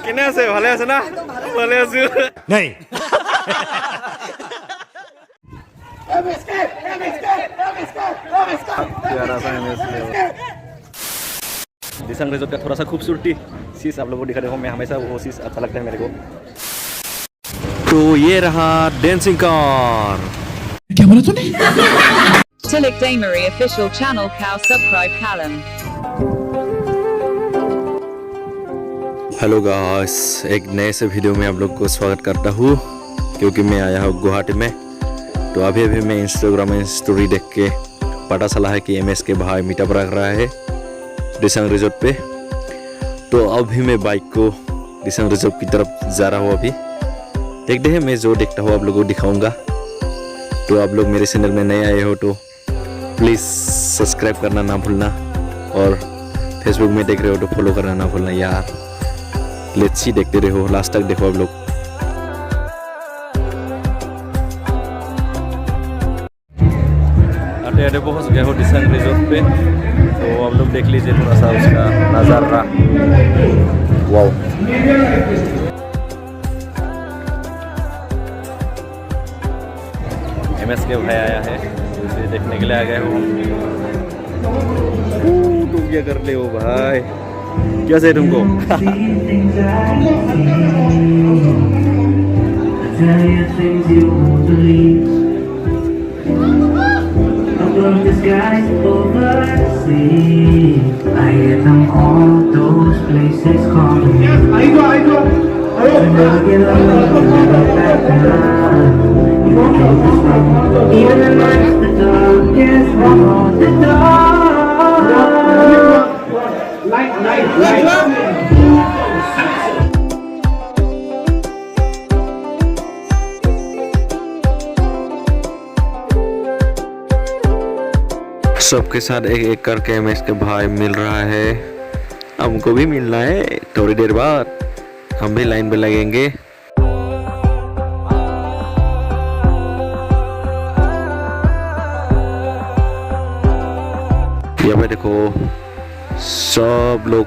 কেনে আছে ভালে আছে না ভালে আছো नहीं प्यारा सा MSK दिसंग रिजोर्ट का थोड़ा सा खूबसूरती चीज आप लोगों को दिखा रहा हूँ मैं हमेशा वो चीज अच्छा लगता है मेरे को तो ये रहा डांसिंग कार क्या बोला तूने Tilak Damery official channel cow subscribe Callum. Hello guys एक नए से वीडियो में आप लोग को स्वागत करता हूँ क्योंकि मैं आया हूँ गुवाहाटी में। तो अभी मैं इंस्टाग्राम में स्टोरी देख के पता चला है कि MS के भाई मीटअप रख रहा है दिसंग रिजोर्ट पे। तो अभी मैं बाइक को दिसंग रिजोर्ट की तरफ जा रहा हूँ। अभी देखते हैं मैं जो देखता हूँ आप लोगों को दिखाऊंगा। तो आप लोग मेरे चैनल में नए आए हो तो प्लीज़ सब्सक्राइब करना ना भूलना और फेसबुक में देख रहे हो तो फॉलो करना ना भूलना यार। लेट्स सी देखते रहो लास्ट तक देखो आप लोग। आते आते पहुंच गए हो दिसंग रिजोर्ट पे तो आप लोग देख लीजिए थोड़ा सा उसका नज़ारा। वाओ MS के भाई आया है तो इसे देखने के लिए आ गए हो। तुम क्या कर रहे हो भाई क्या चाहिए तुमको the skies over the sea. I hear them all those places calling me. And never get lost, never back down. You take this road, even the nights the darkest won't the dark. Light. सबके साथ एक एक करके MS के भाई मिल रहा है। हमको भी मिलना है थोड़ी देर बाद हम भी लाइन पे लगेंगे। यहाँ पे देखो सब लोग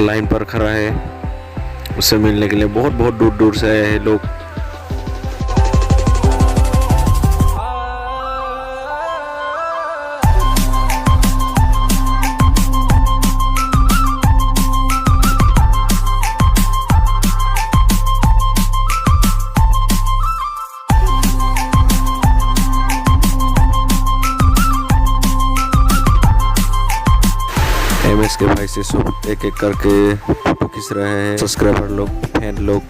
लाइन पर खड़ा है उससे मिलने के लिए। बहुत बहुत दूर दूर से आए हैं लोग। MS के भाई से सब एक एक करके फोटो खींच रहे हैं सब्सक्राइबर लोग फैन लोग।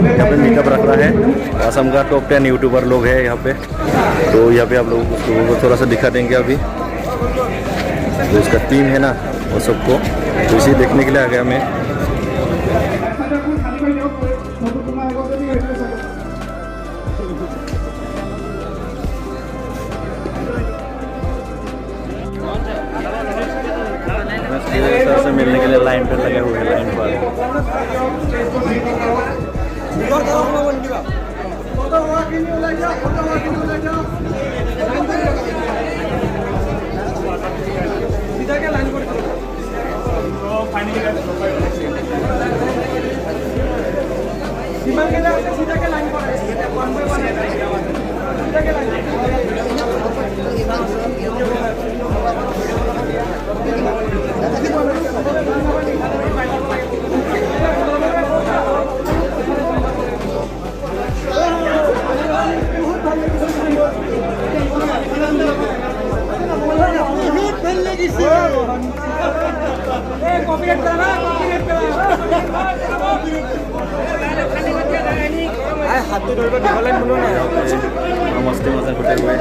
यहाँ पे मीटअप रख रहा है असम का टॉप 10 यूट्यूबर लोग हैं यहाँ पे। तो यहाँ पे आप लोगों को थोड़ा सा दिखा देंगे अभी जो इसका टीम है ना वो सबको। तो इसे देखने के लिए आ गया मैं। सर से मिलने के लिए लाइन पे लगे हुए हैं लाइन पर। मस्ती मजा करते हुए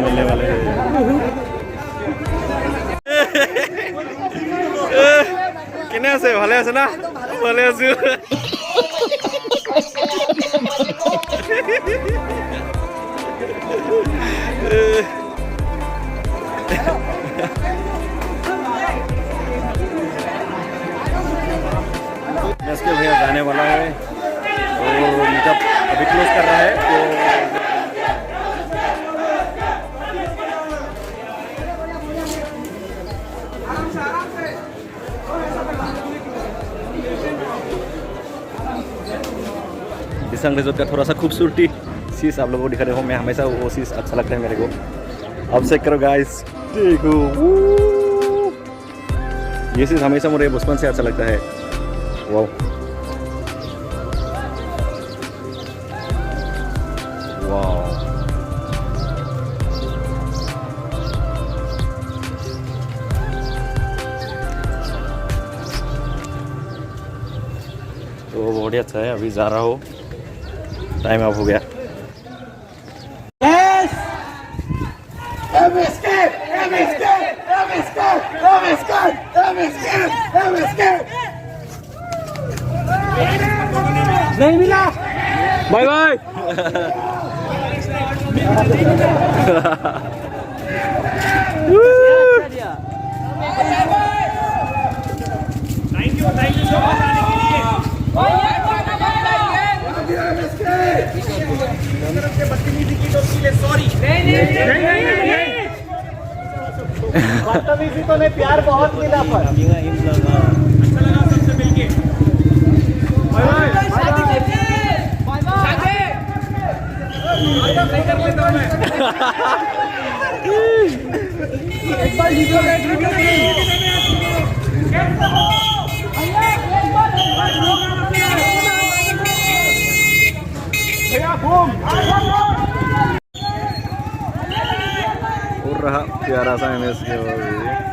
मिलने वाले কেনে আছে ভালে আছে না ভালে আছো इसके भैया जाने वाला है और मीटअप अभी क्लोज कर रहा है तो दिसंग रिजोर्ट का थोड़ा सा खूबसूरती चीज़ आप लोगों को दिखा रहा हूँ मैं हमेशा वो चीज़ अच्छा लगता है मेरे को अब चेक करो गाइस देखो ये चीज़ हमेशा मुझे बचपन से अच्छा लगता है वाओ वाओ तो बहुत ही अच्छा है अभी जा रहा हो टाइम अप हो गया नहीं मिला bye bye thank you so much आने के लिए बदतमीजी की तो उसके लिए सॉरी नहीं बदतमीजी तो नहीं प्यार बहुत मिला पर अच्छा लगा सबसे मिलके बाय बाय नहीं कर लेता मैं एक बार वीडियो और रहा प्यारा सा एमएस के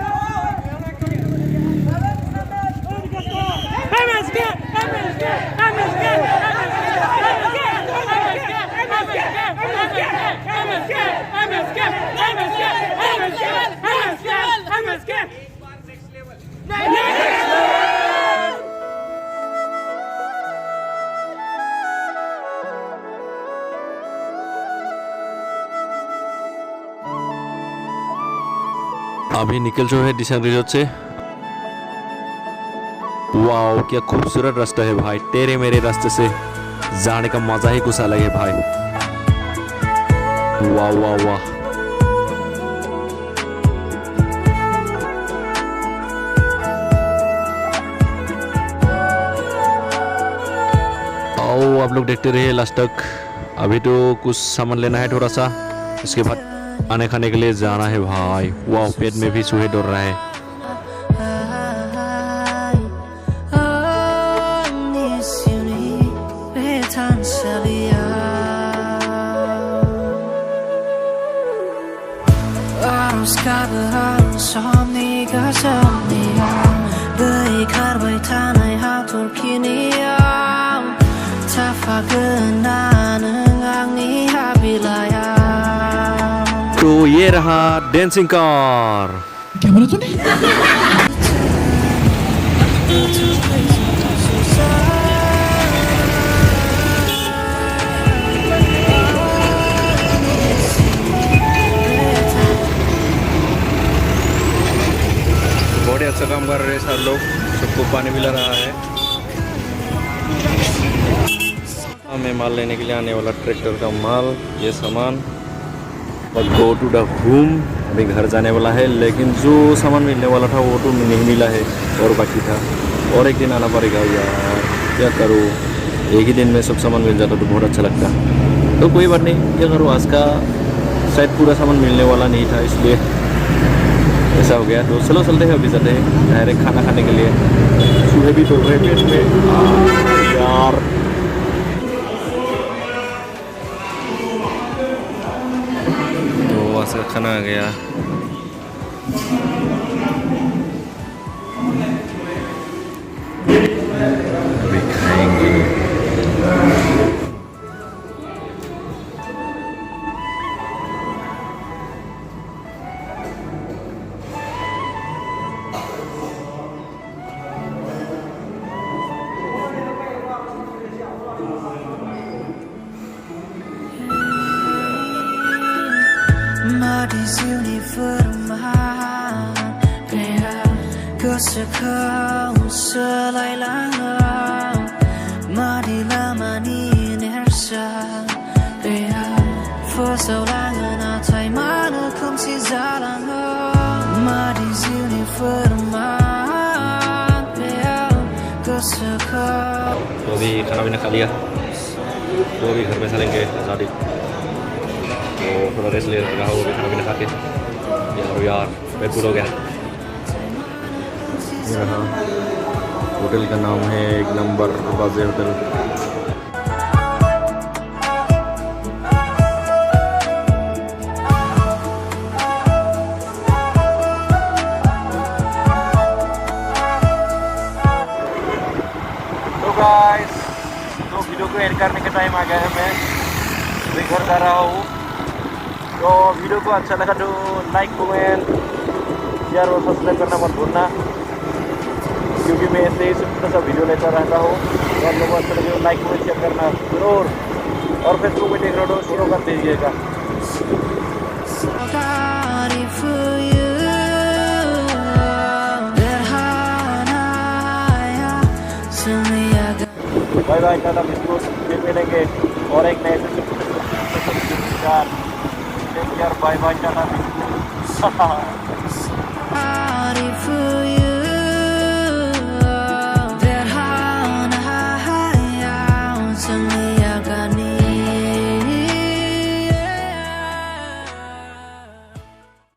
अभी निकल जो है दिशा रिजोर्ट से वाओ क्या खूबसूरत रास्ता है भाई तेरे मेरे रास्ते से जाने का मजा ही कुछ अलग है भाई वाह वाह वाह आओ आप लोग देखते रहिए लास्ट तक अभी तो कुछ सामान लेना है थोड़ा सा उसके बाद खाने खाने के लिए जाना है भाई वाह पेट में भी चूहे दौड़ रहा है तो ये रहा डांसिंग कार क्या बोला तूने बहुत अच्छा काम कर रहे हैं सर लोग सबको पानी पिला रहा है हमें माल लेने के लिए आने वाला ट्रैक्टर का माल ये सामान और गो टू द होम अभी घर जाने वाला है लेकिन जो सामान मिलने वाला था वो तो नहीं मिला है और बाकी था और एक दिन आना पड़ेगा यार, क्या करूँ, एक ही दिन में सब सामान मिल जाता तो बहुत अच्छा लगता। तो कोई बात नहीं, क्या करूँ, आज का शायद पूरा सामान मिलने वाला नहीं था, इसलिए ऐसा हो गया। तो चलो चलते हैं, अभी चलते हैं डायरेक्ट खाना खाने के लिए। सुबह भी तो रहे पेट में यार। तो आज का खाना आ गया, अभी खाएंगे। Muddy's uniform gosekau selailang Muddy lama ni nersa Forsaulangan atai mana kumsi zalang Muddy's uniform gosekau। तो अभी खाना पीना खा लिया, तो अभी घर में चलेंगे शादी, तो थोड़ा रेस्ट ले रहा हूँ अभी खाना पीना खा के। यार पेट फुल हो गया। यहाँ होटल का नाम है एक नंबर बाजे होटल। तो गाइस, तो वीडियो को एंड करने का टाइम आ गया है, मैं अभी घर जा रहा हूँ। तो वीडियो को अच्छा लगा तो लाइक कमेंट शेयर और सब्सक्राइब करना मत भूलना, क्योंकि मैं ऐसे ही सिंपल सा वीडियो लेता रहता हूँ। तो आप लोगों को अच्छा लगे तो लाइक कमेंट शेयर करना जरूर, और फेसबुक में देख रहे हो तो फॉलो कर दीजिएगा। बाय बाय, टाटा बिस्कुट, फिर मिलेंगे और एक नए से बाय बाय, टाटा बिस्कुट।